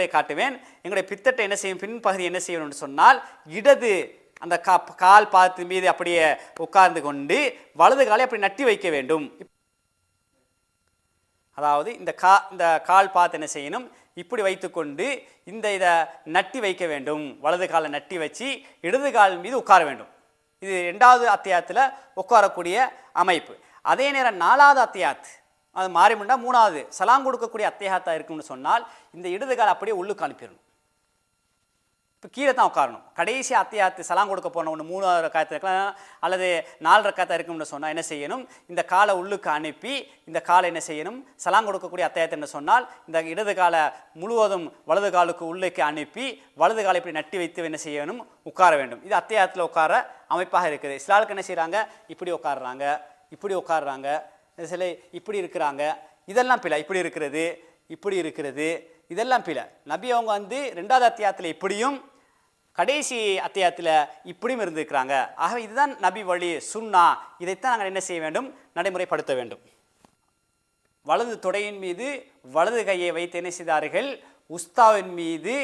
காட்டுவேன். எங்களுடைய பித்தட்டை என்ன செய்யும், பின்பகுதி என்ன செய்யணும்னு சொன்னால், இடது அந்த கால் பாதத்து மீது அப்படியே உட்கார்ந்து கொண்டு வலது காலை அப்படி நட்டி வைக்க வேண்டும். அதாவது இந்த கால் பாதத்தை என்ன செய்யணும், இப்படி வைத்துக்கொண்டு இதை நட்டி வைக்க வேண்டும். வலது காலை நட்டி வச்சு இடது கால் மீது உட்கார வேண்டும். இது 2வது அத்தியாயத்தில் உட்காரக்கூடிய அமைப்பு. அதே நேரம் 4வது அத்தியாயத்து அது மாறிமுண்டா 3வது சலாம் கொடுக்கக்கூடிய அத்தியாயத்தா இருக்கும்னு சொன்னால், இந்த இடது கால் அப்படியே உள்ளுக்கு அனுப்பிடணும். இப்போ கீழே தான் உட்காரணும். கடைசி அத்தியாயத்து சலாம் கொடுக்க போன ஒன்று 3வது ரக்காயத்தில் இருக்கலாம் அல்லது 4 ரக்காயத்தா இருக்கும்னு சொன்னால் என்ன செய்யணும், இந்த காலை உள்ளுக்கு அனுப்பி இந்த காலை என்ன செய்யணும், சலாம் கொடுக்கக்கூடிய அத்தியாயத்தை என்ன சொன்னால், இந்த இடது காலை முழுவதும் வலது காலுக்கு உள்ளுக்கு அனுப்பி வலது காலை இப்படி நட்டி வைத்து என்ன செய்யணும், உட்கார வேண்டும். இது அத்தியாயத்தில் உட்கார அமைப்பாக இருக்குது. இஸ்லாமுக்கு என்ன செய்கிறாங்க, இப்படி உட்காடுறாங்க, இப்படி உட்காடுறாங்க, சில இப்படி இருக்கிறாங்க. இதெல்லாம் பிழை. இப்படி இருக்கிறது, இப்படி இருக்கிறது, இதெல்லாம் பிழை. நபி அவங்க 2வது அத்தியாயத்தில் இப்படியும் கடைசி அத்தியாயத்தில் இப்படியும் இருந்திருக்கிறாங்க. ஆகவே இதுதான் நபி வழி, சுன்னா. இதைத்தான் நாங்கள் என்ன செய்ய வேண்டும், நடைமுறைப்படுத்த வேண்டும். வலது தொடையின் மீது வலது கையை வைத்து என்ன செய்தார்கள், உஸ்தாவின் மீது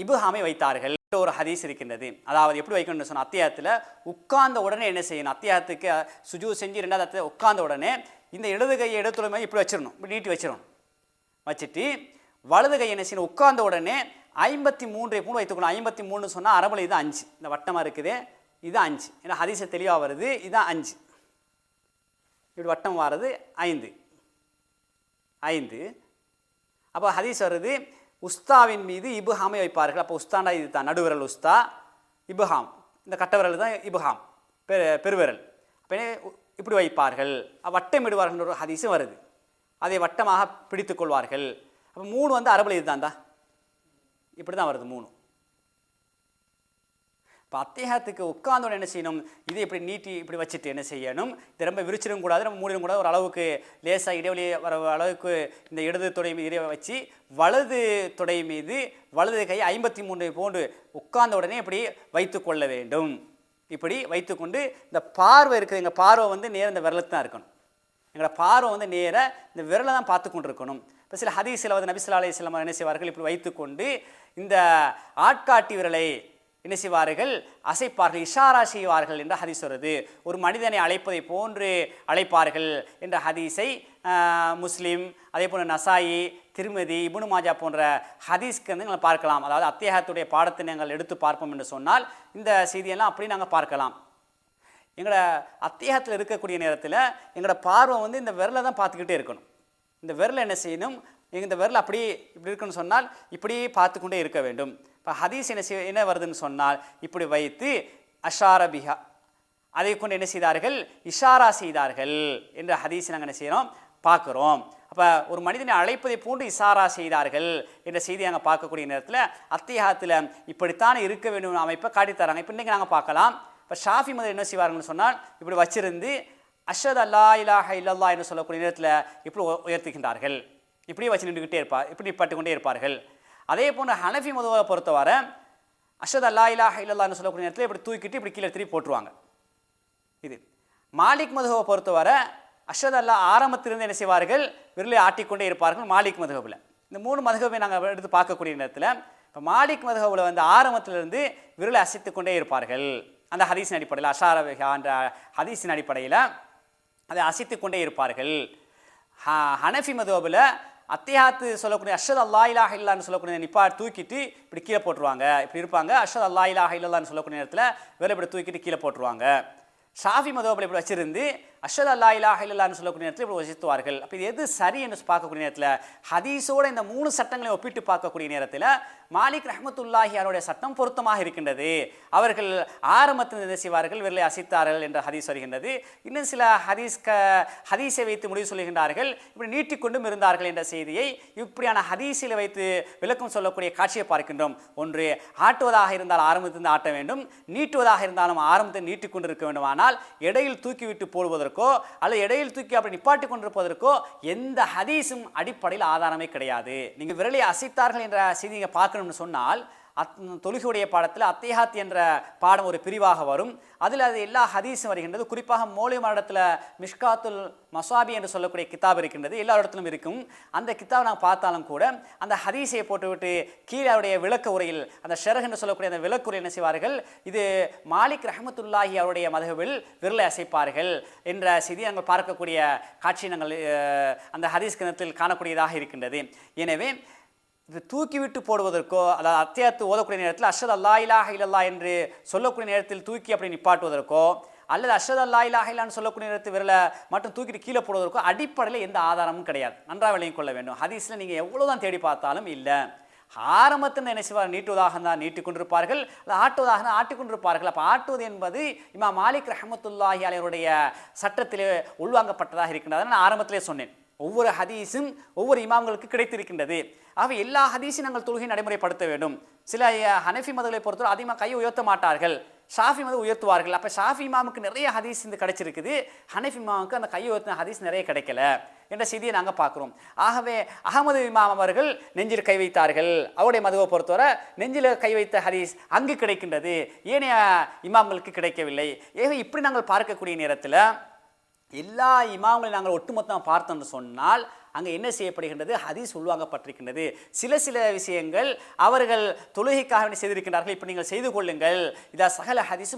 இபுஹாமை வைத்தார்கள். ஒரு ஹதீஸ் இருக்கின்றது. அதாவது எப்படி வைக்கணும்னு சொன்ன, அத்தியாயத்தில் உட்கார்ந்த உடனே என்ன செய்யணும், அத்தியாயத்துக்கு சுஜூத் செஞ்சு 2வது அத்தியாயம் உட்கார்ந்த உடனே இந்த இடது கையை இடத்துல இப்படி வச்சிடணும், இப்படி நீட்டி வச்சிடணும். வச்சுட்டு வலது கையை என்ன செய்யணும், உட்கார்ந்த உடனே 53 பூண்டு வைத்துக்கணும். 53 சொன்னால் அரபில் இது 5, இந்த வட்டமாக இருக்குது, இது 5. ஏன்னா ஹதீஸை தெளிவாக வருது, இதுதான் 5. இப்படி வட்டம் வர்றது 5. அப்போ ஹதீஸ் வருது, உஸ்தாவின் மீது இபுஹாமை வைப்பார்கள். அப்போ உஸ்தாண்டா இது தான், நடுவிரல் உஸ்தா, இபுஹாம் இந்த கட்டவிரல் தான் இபுஹாம், பெருவிரல். அப்போ இப்படி வைப்பார்கள், வட்டமிடுவார்கள் ஒரு ஹதீஸும் வருது. அதை வட்டமாக பிடித்து கொள்வார்கள். அப்போ 3 அரபில் இது தான்டா, இப்படி தான் வருது 3. இப்போ அத்தியாயத்துக்கு உட்கார்ந்தோட என்ன செய்யணும், இதை இப்படி நீட்டி இப்படி வச்சுட்டு என்ன செய்யணும், இது ரொம்ப விரிச்சிடும் கூடாது, நம்ம மூடிடும் கூடாது. ஒரு அளவுக்கு லேசாக இடைவெளி வர அளவுக்கு இந்த இடது தொடை மீது வச்சு வலது தொடை மீது வலது கை 53 போன்று உட்கார்ந்த உடனே இப்படி வைத்து கொள்ள வேண்டும். இப்படி வைத்துக்கொண்டு இந்த பார்வை இருக்குது, எங்கள் பார்வை நேர இந்த விரலுக்கு தான் இருக்கணும். எங்களோட பார்வை நேர இந்த விரலை தான் பார்த்து கொண்டு இருக்கணும். இப்போ சில ஹதீஸில் நபி ஸல்லல்லாஹு அலைஹி வஸல்லம் என்ன செய்வார்கள், இப்படி வைத்துக்கொண்டு இந்த ஆட்காட்டி விரலை என்ன செய்வார்கள், அசைப்பார்கள், இஷாரா செய்வார்கள் என்ற ஹதீஸ் வருது. ஒரு மனிதனை அழைப்பதை போன்று அழைப்பார்கள் என்ற ஹதீஸை முஸ்லிம், அதே போல் நசாயி, திருமதி, இப்னு மாஜா போன்ற ஹதீஸ்க்கு நீங்கள் பார்க்கலாம். அதாவது அத்தியாயத்துடைய பாடத்தை நாங்கள் எடுத்து பார்ப்போம் என்று சொன்னால் இந்த செய்தியெல்லாம் அப்படி நாங்கள் பார்க்கலாம். எங்களோட அத்தியாயத்தில் இருக்கக்கூடிய நேரத்தில் எங்களோட பார்வை இந்த விரலை தான் பார்த்துக்கிட்டே இருக்கணும். இந்த விரலை என்ன செய்யணும், இந்த விரல் அப்படி இப்படி இருக்குன்னு சொன்னால் இப்படி பார்த்து கொண்டே இருக்க வேண்டும். இப்போ ஹதீஸ் என்ன வருதுன்னு சொன்னால், இப்படி வைத்து அஷார பிஹா, அதை கொண்டு என்ன செய்தார்கள், இஷாரா செய்தார்கள் என்ற ஹதீஸ் நாங்கள் என்ன செய்கிறோம், பார்க்குறோம். அப்போ ஒரு மனிதனை அழைப்பதை போன்று இஷாரா செய்தார்கள் என்ற செய்தி நாங்கள் பார்க்கக்கூடிய நேரத்தில் அத்தியாயத்தில் இப்படித்தான் இருக்க வேண்டும் அமைப்பை காட்டித்தராங்க. இப்போ இன்றைக்கி நாங்கள் பார்க்கலாம். இப்போ ஷாஃபி மதம் என்ன செய்வார்கள்னு சொன்னால், இப்படி வச்சிருந்து அஷ்ஹது அல்லா இலாஹ இல்லல்லாஹ் என்று சொல்லக்கூடிய நேரத்தில் இப்படி உயர்த்துகின்றார்கள். இப்படியே வச்சு நின்றுக்கிட்டே இருப்பார், இப்படி பட்டுக்கொண்டே இருப்பார்கள். அதே போன்று ஹனஃபி மதுவை பொறுத்தவரை அஷ்ஹது அல்லா இலாஹ இல்லல்லாஹ் என்று சொல்லக்கூடிய நேரத்தில் இப்படி தூக்கிட்டு இப்படி கீழே திருப்பி போட்டுருவாங்க. இது மாலிக் மதுவை பொறுத்தவரை அஷ்ஹது அல்லா ஆரம்பத்திலிருந்து என்ன செய்வார்கள், விரலை ஆட்டிக்கொண்டே இருப்பார்கள். மாலிக் மதுஹபில் இந்த 3 மதுஹபை நாங்கள் எடுத்து பார்க்கக்கூடிய நேரத்தில் இப்போ மாலிக் மதுஹபில் ஆரம்பத்திலிருந்து விரலை அசைத்து கொண்டே இருப்பார்கள். அந்த ஹதீஸின் அடிப்படையில், அஷாரா என்ற ஹதீஸின் அடிப்படையில் அதை அசைத்து கொண்டே இருப்பார்கள். ஹனஃபி மதுஹபில் அத்தியாயத்து சொல்லக்கூடிய அஷ்ஹது அல்லா இலாஹ இல்லல்லாஹ்னு சொல்லக்கூடிய தூக்கிட்டு இப்படி கீழே போட்டுருவாங்க, இப்படி இருப்பாங்க. அஷ்ஹது அல்லா இலாஹ இல்லல்லாஹ்னு சொல்லக்கூடிய நேரத்தில் வேலை இப்படி தூக்கிட்டு கீழே போட்டுருவாங்க. ஷாஃபி மதுஹபில் இப்படி வச்சிருந்து அஷ்ஹது அல்லா இலாஹ இல்லல்லாஹ்னு சொல்லக்கூடிய நேரத்தில் இப்படி வசித்துவார்கள். அப்போ இது எது சரி என்று பார்க்கக்கூடிய நேரத்தில் ஹதீஸோடு இந்த 3 சட்டங்களையும் ஒப்பிட்டு பார்க்கக்கூடிய நேரத்தில் மாலிக் ரஹ்மத்துல்லாஹி அவருடைய சட்டம் பொருத்தமாக இருக்கின்றது. அவர்கள் ஆரம்பத்தில் என்ன செய்வார்கள், விரலை அசைத்தார்கள் என்ற ஹதீஸ் வருகின்றது. இன்னும் சில ஹதீஸை வைத்து முடிவு சொல்லுகின்றார்கள், இப்படி நீட்டிக்கொண்டும் இருந்தார்கள் என்ற செய்தியை இப்படியான ஹதீஸில் வைத்து விளக்கம் சொல்லக்கூடிய காட்சியை பார்க்கின்றோம். ஒன்று, ஆட்டுவதாக இருந்தால் ஆரம்பத்திலிருந்து ஆட்ட வேண்டும், நீட்டுவதாக இருந்தாலும் ஆரம்பத்தில் நீட்டிக்கொண்டு இருக்க வேண்டும். ஆனால் இடையில் தூக்கிவிட்டு போடுவதற்கோ அல்லது இடையில் தூக்கி அப்படி நிப்பாட்டி கொண்டிருப்பதற்கோ எந்த ஹதீஸும் அடிப்படையில் ஆதாரமே கிடையாது. நீங்கள் விரலை அசைத்தார்கள் என்ற செய்தியை பார்க்கணும்னு சொன்னால் தொழுகையுடைய பாடத்தில் அத்தைஹாத் என்ற பாடம் ஒரு பிரிவாக வரும். அதில் அது எல்லா ஹதீஸும் வருகின்றது. குறிப்பாக மௌலிமார் இடத்துல மிஷ்காத்துல் மசாபி என்று சொல்லக்கூடிய கிதாப் இருக்கின்றது, எல்லா இடத்திலும் இருக்கும். அந்த கிதாப் நான் பார்த்தாலும் கூட அந்த ஹதீஸை போட்டுவிட்டு கீழே அவருடைய விளக்க உரையில் அந்த ஷெரஹ் என்று சொல்லக்கூடிய அந்த விளக்குரை என்ன செய்வார்கள், இது மாலிக் ரஹமத்துல்லாஹி அவருடைய மதஹபில் விரலை அசைப்பார்கள் என்ற செய்தியை நாங்கள் பார்க்கக்கூடிய காட்சி நாங்கள் அந்த ஹதீஸ் கிரந்தத்தில் காணக்கூடியதாக இருக்கின்றது. எனவே இது தூக்கிவிட்டு போடுவதற்கோ, அதாவது அத்தியாயத்து ஓதக்கூடிய நேரத்தில் அஷ்ஹது அல்லா இலாஹ இல்லல்லாஹ் என்று சொல்லக்கூடிய நேரத்தில் தூக்கி அப்படி நிப்பாட்டுவதற்கோ, அல்லது அஷ்ஹது அல்லா இலாஹ இல்லல்லாஹ்னு சொல்லக்கூடிய நேரத்தில் விரலை மட்டும் தூக்கிட்டு கீழே போடுவதற்கோ அடிப்படையில் எந்த ஆதாரமும் கிடையாது. நன்றாக விளங்கிக் கொள்ள வேண்டும். ஹதீஸில் நீங்கள் எவ்வளோதான் தேடி பார்த்தாலும் இல்லை. ஆரம்பத்தில் என்ன செய்வார், நீட்டுவதாக தான் நீட்டிக் கொண்டிருப்பார்கள், அல்லது ஆட்டுவதாக தான் ஆட்டிக்கொண்டிருப்பார்கள். அப்போ ஆட்டுவது என்பது இமாம் மாலிக் ரஹமத்துல்லாஹி அலைஹினுடைய சட்டத்திலே உள்வாங்கப்பட்டதாக இருக்கின்றது. நான் ஆரம்பத்திலே சொன்னேன், ஒவ்வொரு ஹதீஸும் ஒவ்வொரு இமாம்களுக்கு கிடைத்திருக்கின்றது. ஆகவே எல்லா ஹதீஸையும் நாங்கள் தொழுகை நடைமுறைப்படுத்த வேண்டும். சில ஹனஃபி மதங்களை பொறுத்தவரை அதிகமாக கையை உயர்த்த மாட்டார்கள், ஷாஃபி மதம் உயர்த்துவார்கள். அப்போ ஷாஃபி இமாமுக்கு நிறைய ஹதீஸ் இந்த கிடைச்சிருக்குது, ஹனஃபி இமாமுக்கு அந்த கையை உயர்த்தின ஹதீஸ் நிறைய கிடைக்கல என்ற செய்தியை நாங்கள் பார்க்குறோம். ஆகவே அகமது இமாம் அவர்கள் நெஞ்சில் கை வைத்தார்கள், அவருடைய மதுவை பொறுத்தவரை நெஞ்சில் கை வைத்த ஹதீஸ் அங்கு கிடைக்கின்றது, ஏனைய இமாம்களுக்கு கிடைக்கவில்லை. ஏக இப்படி நாங்கள் பார்க்கக்கூடிய நேரத்தில் எல்லா இமாம்களையும் நாங்கள் ஒட்டுமொத்தமாக பார்த்தோம்னு சொன்னால் அங்கே என்ன செய்யப்படுகின்றது, ஹதீஸ் உள்வாங்கப்பட்டிருக்கின்றது. சில விஷயங்கள் அவர்கள் தொழுகைக்காக செய்திருக்கின்றார்கள், இப்போ நீங்கள் செய்து கொள்ளுங்கள், இதா சகல ஹதீஸு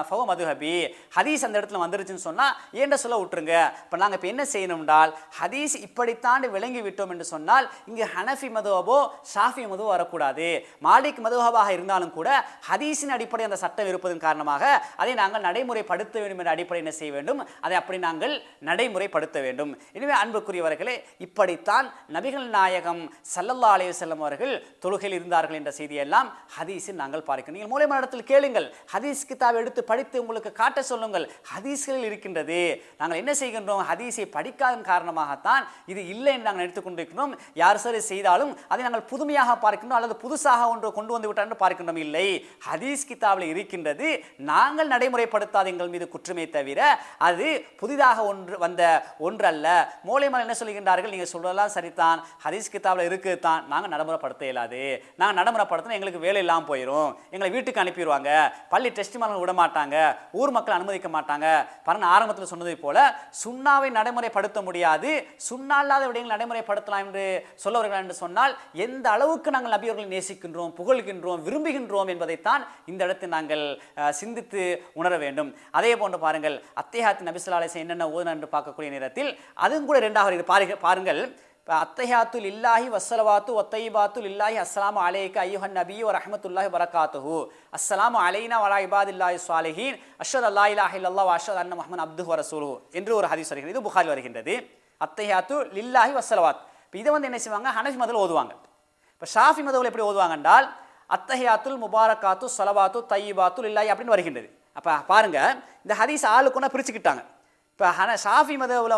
ஃபவ மதுஹபி, ஹதீஸ் அந்த இடத்துல வந்துருச்சுன்னு சொன்னால் ஏண்ட சொல்ல விட்டுருங்க. இப்போ நாங்கள் இப்போ என்ன செய்யணும் என்றால், ஹதீஸ் இப்படித்தான் விளங்கி விட்டோம் என்று சொன்னால் இங்கு ஹனஃபி மதுஹபோ ஷாஃபி மதுவோ வரக்கூடாது. மாலிக் மதுஹபாக இருந்தாலும் கூட ஹதீஸின் அடிப்படை அந்த சட்டம் இருப்பதன் காரணமாக அதை நாங்கள் நடைமுறைப்படுத்த வேண்டும் என்ற அடிப்படை என்ன செய்ய வேண்டும், அதை அப்படி நாங்கள் நடைமுறைப்படுத்த வேண்டும். எனவே அன்புக்குரியவர்களே, இப்படித்தான் நபிகள் நாயகம் ஸல்லல்லாஹு அலைஹி வஸல்லம் அவர்கள் தொழுகையில் இருந்தார்கள் என்ற செய்தியெல்லாம் ஹதீஸில் நாங்கள் பார்க்கிறோம். நீங்கள் மூலைமான இடத்தில் கேளுங்கள், ஹதீஸ் கிதாப் எடுத்து படித்து உங்களுக்கு காட்ட சொல்லுங்கள், ஹதீஸ்களில் இருக்கின்றது. நாங்கள் என்ன செய்கின்றோம், ஹதீஸை படிக்காத காரணமாகத்தான் இது இல்லை என்று நாங்கள் எடுத்துக்கொண்டிருக்கிறோம். யார் சரி செய்தாலும் அதை நாங்கள் புதுமையாக பார்க்கின்றோம், அல்லது புதுசாக ஒன்று கொண்டு வந்து விட்டார் என்று பார்க்கின்றோம். இல்லை, ஹதீஸ் கிதாபில் இருக்கின்றது, நாங்கள் நடைமுறைப்படுத்தாத எங்கள் மீது குற்றமே தவிர அது புதிதாக வந்த ஒன்றல்ல. மூலைமான என்ன சொல்கின்றார்கள், நீங்கள் சொல்றதெல்லாம் சரிதான், ஹதீஸ் கிதாபில் இருக்குது தான், நாங்கள் நடைமுறைப்படுத்த இயலாது, நாங்கள் நடைமுறைப்படுத்தினா எங்களுக்கு வேலை இல்லாமல் போயிடும், எங்களை வீட்டுக்கு அனுப்பிடுவாங்க, பள்ளி டெஸ்ட் மேலே விட மாட்டாங்க, ஊர் மக்கள் அனுமதிக்க மாட்டாங்க. பாருங்க, ஆரம்பத்தில் சொன்னதை போல சுன்னாவை நடைமுறைப்படுத்த முடியாது, சுன்னா இல்லாத விடயங்களை நடைமுறைப்படுத்தலாம் என்று சொல்லவர்கள் என்று சொன்னால் எந்த அளவுக்கு நாங்கள் நபியவர்களை நேசிக்கின்றோம், புகழ்கின்றோம், விரும்புகின்றோம் என்பதைத்தான் இந்த இடத்தில் நாங்கள் சிந்தித்து உணர வேண்டும். அதே போன்று பாருங்கள், அத்தைஹாத் நபி ஸல்லல்லாஹு அலைஹி வஸல்லம் என்னென்ன ஓதுனார் என்று பார்க்கக்கூடிய நேரத்தில் அதுவும் கூட இரண்டாக பாருங்கள். அத்தைஹாத்து லில்லாஹி வஸ்ஸலவாத்து வத்தையிபாத்து லில்லாஹி அஸ்ஸலாமு அலைக்க அய்யுஹன் நபியு வரஹ்மத்துல்லாஹி வரகாத்துஹு அஸ்ஸலாமு அலைனா வலா இபாதில்லாஹி ஸாலிஹீன் அஷ்ஹது அல்லா இலாஹ இல்லல்லாஹ் வ அஷ்ஹது அன்ன முஹம்மதன் அப்துஹு வ ரசூலுஹு என்று ஒரு ஹதீஸ் வருகிறது. இது புகாரில் வருகின்றது. அத்தைஹாத்து லில்லாஹி வஸ்ஸலவாத். இதை என்ன செய்வாங்க, ஹனஃபி மதத்தில் ஓதுவாங்க. இப்போ ஷாஃபி மதவில் எப்படி ஓதுவாங்க என்றால் அத்தைஹாத்துல் முபாரகாத்து ஸலவாத்து தையிபாத்து லில்லாஹி அப்படின்னு வருகின்றது. அப்போ பாருங்க, இந்த ஹதீஸ் ஆளுக்குன்னா பிரிச்சுக்கிட்டாங்க. இப்போ ஷாஃபி மதவில்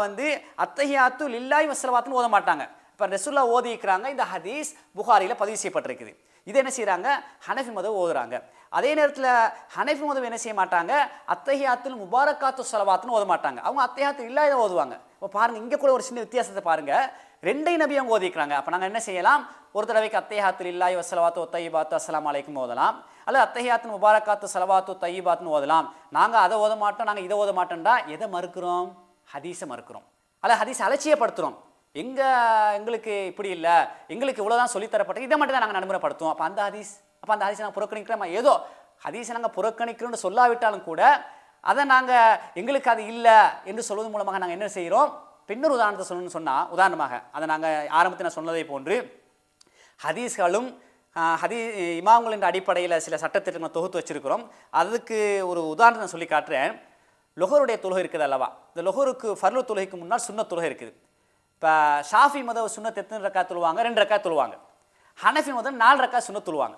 அத்தஹியாத்து லில்லாஹி வஸ்ஸலவாத்துன்னு ஓத மாட்டாங்க. இப்போ ரசூலுல்லாஹ் ஓதிக்கிறாங்க, இந்த ஹதீஸ் புகாரியில் பதிவு செய்யப்பட்டிருக்குது. இதை என்ன செய்கிறாங்க, ஹனஃபி மதம் ஓதுறாங்க. அதே நேரத்தில் ஹனஃபி மதம் என்ன செய்ய மாட்டாங்க, அத்தஹியாத்துல் முபாரகாத்து ஸலவாத்துன்னு ஓத மாட்டாங்க, அவங்க அத்தஹியாத்து லில்லாஹி தான் ஓதுவாங்க. இப்போ பாருங்கள், இங்கே கூட ஒரு சின்ன வித்தியாசத்தை பாருங்கள், ரெண்டையும் நபி அவங்க ஓதிக்கிறாங்க. அப்போ நாங்கள் என்ன செய்யலாம், ஒரு தடவைக்கு அத்தைஹாத்து லில்லாஹி வஸ்ஸலவாத்து வத்தையிபாத்து அஸ்ஸலாமு அலைக்கும் ஓதலாம், அல்லது அத்தைஹியாத்து முபாரகாத்து ஸலவாத்து தையிபாத்துன்னு ஓதலாம். நாங்கள் அதை ஓத மாட்டோம், நாங்கள் இதை ஓத மாட்டோம்டா எதை மறுக்கிறோம், ஹதீஸை மறுக்கிறோம், அல்லது ஹதீஸை அலட்சியப்படுத்துகிறோம். எங்களுக்கு இப்படி இல்லை, எங்களுக்கு இவ்வளோதான் சொல்லித்தரப்பட்டது, இதை மட்டும் தான் நாங்கள் நடைமுறைப்படுத்துவோம். அப்போ அந்த ஹதீஸை நாங்கள் புறக்கணிக்கிறோம். ஏதோ ஹதீஸை நாங்கள் புறக்கணிக்கிறோம்னு சொல்லாவிட்டாலும் கூட அதை நாங்கள் எங்களுக்கு அது இல்லை என்று சொல்வதன் மூலமாக நாங்கள் என்ன செய்கிறோம், பின்னர் உதாரணத்தை சொல்லணும்னு சொன்னால், உதாரணமாக அதை நாங்கள் ஆரம்பத்தில் நான் சொன்னதை போன்று ஹதீஸ்களும் இமாம்களின் அடிப்படையில் சில சட்டத்திட்டங்களை தொகுத்து வச்சிருக்கிறோம். அதுக்கு ஒரு உதாரணத்தை சொல்லி காட்டுறேன். லொஹருடைய தொழுகை இருக்குது அல்லவா, இந்த லொஹருக்கு ஃபர்லு தொழுகைக்கு முன்னால் சுன்னத் தொழுகை இருக்குது. இப்போ ஷாஃபி மதம் சுன்னத் எத்தனை ரக்காத் தொழுவாங்க, 2 ரக்காத் தொழுவாங்க. ஹனஃபி மதம் 4 ரக்காத் சுன்னத் தொழுவாங்க.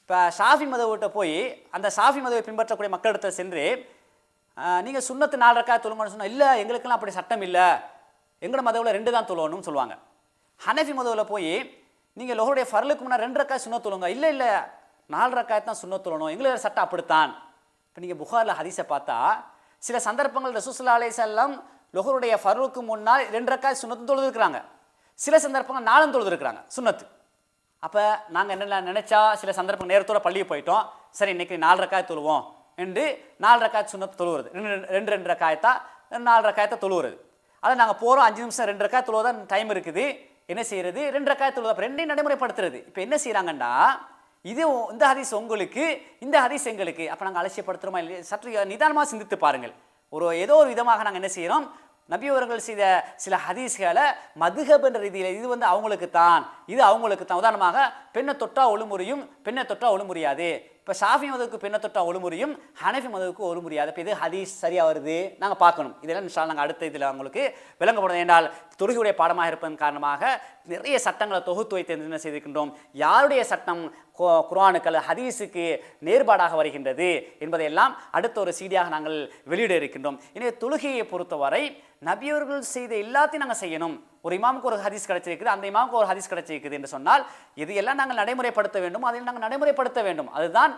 இப்போ ஷாஃபி மதவிட்ட போய் அந்த ஷாஃபி மதவை பின்பற்றக்கூடிய மக்களிடத்தில் சென்று நீங்கள் சுன்னத்து 4 ரக்காத் தொழுங்கன்னு சொன்னால், இல்லை எங்களுக்கெல்லாம் அப்படி சட்டம் இல்லை, எங்களோட மதவில் 2 தான் தொழுவணும்னு சொல்லுவாங்க. ஹனஃபி மதவில் போய் நீங்கள் லொஹருடைய ஃபர்லுக்கு முன்னாடி 2 ரக்காத் சுன்னத் தொழுங்க, இல்லை 4 ரக்காத் தான் சுன்னத் தொழணும், எங்களோட சட்டம் அப்படித்தான். இப்போ நீங்கள் புகாரில் ஹதீஸை பார்த்தா சில சந்தர்ப்பங்கள் ரசூல் ஸல்லல்லாஹு அலைஹி வஸல்லம் லொஹருடைய ஃபர்லுக்கு முன்னால் 2 ரக்காத் சுன்னத்து தொழுதுருக்கிறாங்க, சில சந்தர்ப்பங்கள் 4 தொழுதுருக்கிறாங்க சுன்னத்து. அப்போ நாங்கள் என்ன நினச்சா சில சந்தர்ப்பம் நேரத்தோட பள்ளியை போயிட்டோம், சரி இன்னைக்கு 4 ரக்காயத் தொழுவோம் என்று 4 ரக்காயத் சுன்னத் தொழுவுறது, ரெண்டு ரக்காயத்தா 4 ரக்காயத்தை தொழுவுறது. அதை நாங்கள் போகிறோம் 5 நிமிஷம் 2 ரக்காயத் தொழுவதான் டைம் இருக்குது, என்ன செய்யறது 2 ரக்காயத் தொழுவா, அப்போ ரெண்டையும் நடைமுறைப்படுத்துறது. இப்போ என்ன செய்கிறாங்கன்னா இது இந்த ஹதீஸ் உங்களுக்கு, இந்த ஹதீஸ் எங்களுக்கு, அப்போ நாங்கள் அலட்சியப்படுத்துகிறோமா இல்லை? சற்று நிதானமாக சிந்தித்து பாருங்கள். ஏதோ ஒரு விதமாக நாங்கள் என்ன செய்கிறோம், நபி அவர்கள் செய்த சில ஹதீஸ்களை மதுஹப் என்ற ரீதியில் இது அவங்களுக்கு தான், இது அவங்களுக்கு தான். உதாரணமாக பெண்ணை தொட்டா ஒழுமுறையும், பெண்ணை தொட்டா ஒழுமுறியாது. இப்போ ஷாஃபி மதுவுக்கு பெண்ணை தொட்டா ஒழுமுறையும், ஹனஃபி மதுவுக்கு ஒழுமுறியாது. இப்போ இது ஹதீஸ் சரியாக வருது, நாங்கள் பார்க்கணும். இதெல்லாம் இன்ஷா அல்லாஹ் நாங்கள் அடுத்த இதில் உங்களுக்கு விளங்கப்படும். என்றால் தொழுகையுடைய பாடமாக இருப்பதன் காரணமாக நிறைய சட்டங்களை தொகுத்து வைத்து என்ன செய்திருக்கின்றோம், யாருடைய சட்டம் குர்ஆனுக்கு அல்லது ஹதீஸுக்கு நேர்பாடாக வருகின்றது என்பதையெல்லாம் அடுத்த ஒரு சீடியாக நாங்கள் வெளியிட இருக்கின்றோம். எனவே தொழுகையை பொறுத்தவரை நபியவர்கள் செய்த எல்லாத்தையும் நாங்கள் செய்யணும். ஒரு இமாமுக்கு ஒரு ஹதீஸ் கிடைச்சிருக்குது, அந்த இமாமுக்கு ஒரு ஹதீஸ் கிடைச்சிருக்குது என்று சொன்னால் இது எல்லாம் நாங்கள் நடைமுறைப்படுத்த வேண்டும், அதை நாங்கள் நடைமுறைப்படுத்த வேண்டும். அதுதான்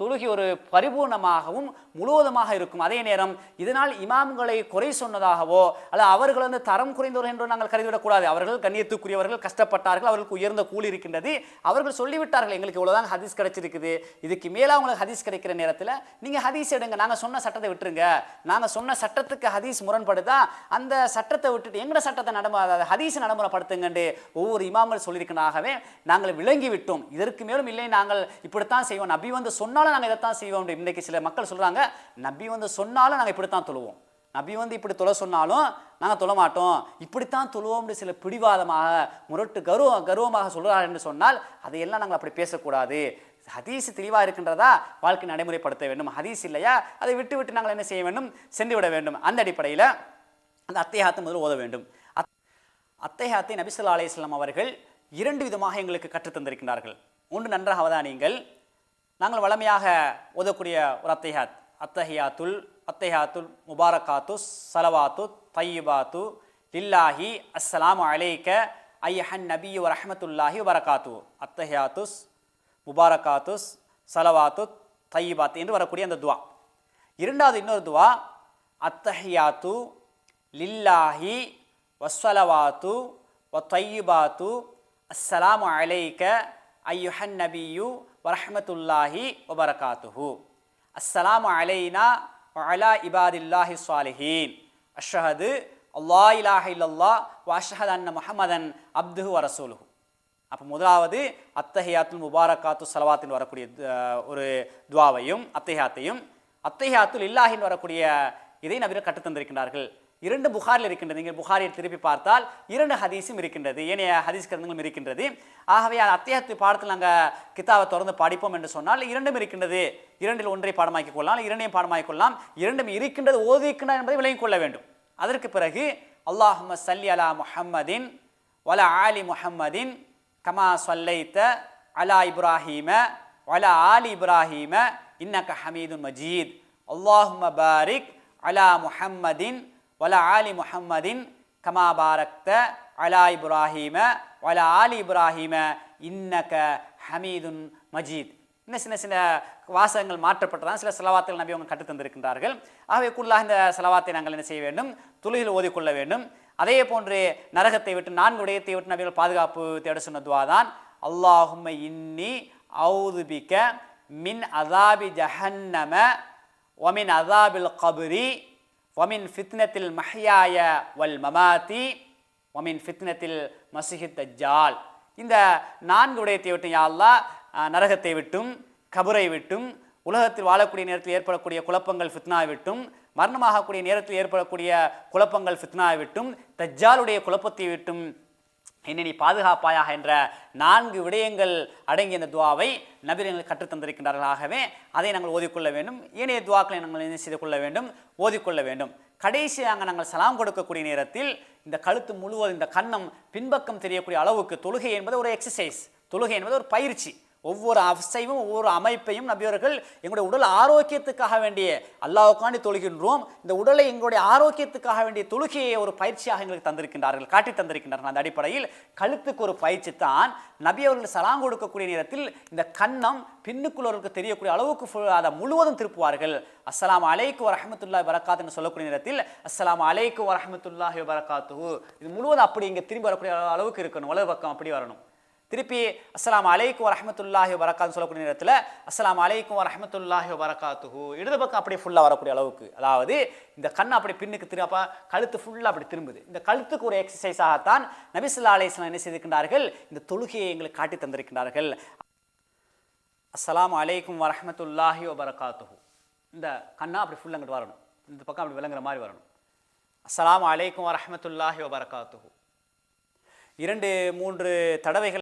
தொழுகை ஒரு பரிபூர்ணமாகவும் முழுவதுமாக இருக்கும். அதே நேரம் இதனால் இமாம்களை குறை சொன்னதாகவோ அல்லது அவர்கள் தரம் குறைந்தவர்கள் என்று நாங்கள் கருதிவிடக்கூடாது. அவர்கள் கண்ணியத்துக்குரியவர்கள், கஷ்டப்பட்டார்கள், அவர்களுக்கு உயர்ந்த கூலி இருக்கின்றது, அவர்கள் சொல்லிவிட்டார்கள் எங்களுக்கு இவ்வளவுதான் ஹதீஸ் கிடைச்சிருக்குது, இதுக்கு மேலே அவங்களுக்கு ஹதீஸ் கிடைக்கிற நேரத்தில் நீங்கள் ஹதீஸ் எடுங்க, நாங்கள் சொன்ன சட்டத்தை விட்டுருங்க, நாங்கள் சொன்ன சட்டத்துக்கு ஹதீஸ் முரண்படுதா அந்த சட்டத்தை விட்டுட்டு எங்கட சட்டத்தை ஹதீஸ் நடைமுறைப்படுத்துங்கன்னு ஒவ்வொரு இமாம்கள் சொல்லியிருக்கிறாகவே நாங்கள் விளங்கி விட்டோம். இதற்கு மேலும் இல்லை, நாங்கள் இப்படித்தான் செய்வோம், நபி சொன்னாலும் நாங்கள் இதைத்தான் செய்வோம். இன்றைக்கு சில மக்கள் சொல்றாங்க, நபி சொன்னாலும் நாங்கள் இப்படித்தான் தொழுவோம், நபி இப்படி தொழ சொன்னாலும் நாங்கள் தொழ மாட்டோம், இப்படித்தான் தொழுவோம் சில பிடிவாதமாக முரட்டு கர்வமாக சொல்கிறார்கள் என்று சொன்னால் அதையெல்லாம் நாங்கள் அப்படி பேசக்கூடாது. ஹதீஸ் தெளிவாக இருக்கின்றதா வாழ்க்கை நடைமுறைப்படுத்த வேண்டும், ஹதீஸ் இல்லையா அதை விட்டு விட்டு நாங்கள் என்ன செய்ய வேண்டும், சென்று விட வேண்டும். அந்த அடிப்படையில் அந்த அத்தைஹாத்தை முதல் ஓத வேண்டும். அத்தைஹாத்தை நபி ஸல்லல்லாஹு அலைஹி வஸல்லம் அவர்கள் 2 விதமாக எங்களுக்கு கற்றுத்தந்திருக்கிறார்கள். ஒன்று நன்றாக அவதானியுங்கள். நாங்கள் வளமையாக ஓதக்கூடிய ஒரு அத்தைஹாத், அத்தைஹாத்துல் முபாரகாத்து ஸலவாத்து தையிபாத்து லில்லாஹி அஸ்ஸலாமு அலைக்க ஐயஹன் நபியு வ ரஹ்மத்துல்லாஹி வ பரகாத்து, அத்தைஹாத்துஸ் முபாரகாத்துஸ் ஸலவாத்து தையிபாத் என்று வரக்கூடிய அந்த துவா. இரண்டாவது இன்னொரு துவா, அத்தஹியாத்து லில்லாஹி வஸ்ஸலவாத்து வத்தையிபாத்து அஸ்ஸலாமு அலைக்க ஐயுஹன் நபியு வரஹ்மத்துல்லாஹி வபரகாத்துஹு அஸ்ஸலாமு அலைனா வஅலா இபாதில்லாஹி ஸாலிஹீன் அஷ்ஹது அல்லா இலாஹ இல்லல்லாஹ் வ அஷ்ஹது அன்ன முஹம்மதன் அப்துஹு வ ரசூலுஹு. அப்போ முதலாவது அத்தஹியாத்துல் முபாரகாத்து ஸலவாத்தின் வரக்கூடிய ஒரு துவாவையும் அத்தைஹாத்துல் இல்லாஹின் வரக்கூடிய இதை நபிகள் கற்றுத்தந்திருக்கிறார்கள். 2 புகாரில் இருக்கின்றது. நீங்கள் புகாரியை திருப்பி பார்த்தால் 2 ஹதீஸும் இருக்கின்றது, ஏனைய ஹதீஸ் கிரந்தங்களும் இருக்கின்றது. ஆகவே அத்தைஹாத்து பாடத்தில் நாங்கள் கிதாபை தொடர்ந்து படிப்போம் என்று சொன்னால் 2ம் இருக்கின்றது. 2இல் ஒன்றை பாடமாக்கிக் கொள்ளலாம், 2ஐயும் பாடமாக்கிக் கொள்ளலாம். 2ம் இருக்கின்றது, ஓதிக்கின்றார் என்பதை விளங்கிக் கொள்ள வேண்டும். அதற்கு பிறகு அல்லாஹும்ம ஸல்லி அலா முஹம்மதின் வலா ஆலி முஹம்மதின் கமா ஸல்லைத அலா இப்ராஹீம வலா ஆலி இப்ராஹீம இன்னக ஹமீதுன் மஜீத் அல்லாஹும்ம பாரிக் அலா முஹம்மதின் வலா ஆலி முஹம்மதின் கமா பாரக்த அலா இப்ராஹீம வலா ஆலி இப்ராஹீம இன்னக ஹமீதுன் மஜீத். இன்னும் சின்ன சின்ன வாசகங்கள் மாற்றப்பட்டதான் சில செலவாத்துகள் நபி அவங்க கற்றுத்தந்திருக்கின்றார்கள். ஆகவே குல்லாக இந்த செலவாத்தை நாங்கள் என்ன செய்ய வேண்டும், தொழுகையில் ஓதிக்கொள்ள வேண்டும். அதே போன்று நரகத்தை விட்டு 4 விடயத்தை விட்டு நபிகள் பாதுகாப்பு தேட சொன்ன துவா தான் அல்லாஹும்ம இன்னி அஊது பிக மின் அஸாபி ஜஹன்னம வ மின் அஸாபில் கப்ரி வமின் ஃபித்னத்தில் மஹ்யாய வல் மமாத்தி வமின் ஃபித்னத்தில் மஸீஹித் தஜ்ஜால். இந்த 4 விடயத்தை விட்டு யா அல்லாஹ் நரகத்தை விட்டும், கபரை விட்டும், உலகத்தில் வாழக்கூடிய நேரத்தில் ஏற்படக்கூடிய குழப்பங்கள் ஃபித்னாவை விட்டும், மரணமாகக்கூடிய நேரத்தில் ஏற்படக்கூடிய குழப்பங்கள் ஃபித்னாவை விட்டும், தஜ்ஜாலுடைய குழப்பத்தை விட்டும் என்னை நீ பாதுகாப்பாயாக என்ற 4 விடயங்கள் அடங்கிய இந்த துவாவை நபிகள் கற்றுத்தந்திருக்கின்றார்கள். ஆகவே அதை நாங்கள் ஓதிக்கொள்ள வேண்டும். ஏனைய துவாக்களை நாங்கள் என்ன செய்து கொள்ள வேண்டும், ஓதிக்கொள்ள வேண்டும். கடைசியாக நாங்கள் சலாம் கொடுக்கக்கூடிய நேரத்தில் இந்த கழுத்து முழுவதும், இந்த கன்னம் பின்பக்கம் தெரியக்கூடிய அளவுக்கு தொழுகை என்பது ஒரு எக்ஸசைஸ், தொழுகை என்பது ஒரு பயிற்சி. ஒவ்வொரு அசைவும் ஒவ்வொரு அமைப்பையும் நபியவர்கள் எங்களுடைய உடல் ஆரோக்கியத்துக்காக வேண்டிய அல்லாஹ்வுக்காண்டி தொழுகின்றோம், இந்த உடலை எங்களுடைய ஆரோக்கியத்துக்காக வேண்டிய தொழுகையை ஒரு பயிற்சியாக எங்களுக்கு தந்திருக்கின்றார்கள், காட்டி தந்திருக்கின்றார்கள். அந்த அடிப்படையில் கழுத்துக்கு ஒரு பயிற்சி தான் நபியவர்கள் சலாம் கொடுக்கக்கூடிய நேரத்தில் இந்த கன்னம் பின்னுக்குள்ளவர்களுக்கு தெரியக்கூடிய அளவுக்கு அதை முழுவதும் திருப்புவார்கள். அஸ்ஸலாமு அலைக்கும் வரஹ்மத்துல்லாஹி வபரகாத்துன்னு சொல்லக்கூடிய நேரத்தில் அஸ்ஸலாமு அலைக்கும் வரஹ்மத்துல்லாஹி வபரகாத்துஹு இது முழுவதும் அப்படி இங்கே திரும்பி வரக்கூடிய அளவுக்கு இருக்கணும், வலது பக்கம் அப்படி வரணும். திருப்பி அஸ்ஸலாமு அலைக்கும் வரஹ்மத்துல்லாஹி வபரகாத்துஹு சொல்லக்கூடிய நேரத்தில் அஸ்ஸலாமு அலைக்கும் வரஹ்மத்துல்லாஹி வபரகாத்துஹு இடது பக்கம் அப்படியே ஃபுல்லாக வரக்கூடிய அளவுக்கு, அதாவது இந்த கண் அப்படி பின்னுக்கு திரும்ப கழுத்து ஃபுல்லாக அப்படி திரும்புது. இந்த கழுத்துக்கு ஒரு எக்ஸசைஸாகத்தான் நபி ஸல்லல்லாஹு அலைஹி வஸல்லம் என்ன செய்திருக்கின்றார்கள், இந்த தொழுகையை எங்களுக்கு காட்டி தந்திருக்கின்றார்கள். அஸ்ஸலாமு அலைக்கும் வரஹ்மத்துல்லாஹி வபரகாத்துஹு, இந்த கண்ணா அப்படி ஃபுல்லாக அங்கிட்டு வரணும், இந்த பக்கம் அப்படி விளங்குற மாதிரி வரணும். அஸ்ஸலாமு அலைக்கும் வரஹ்மத்துல்லாஹி வபரகாத்துஹு 2-3 தடவைகள்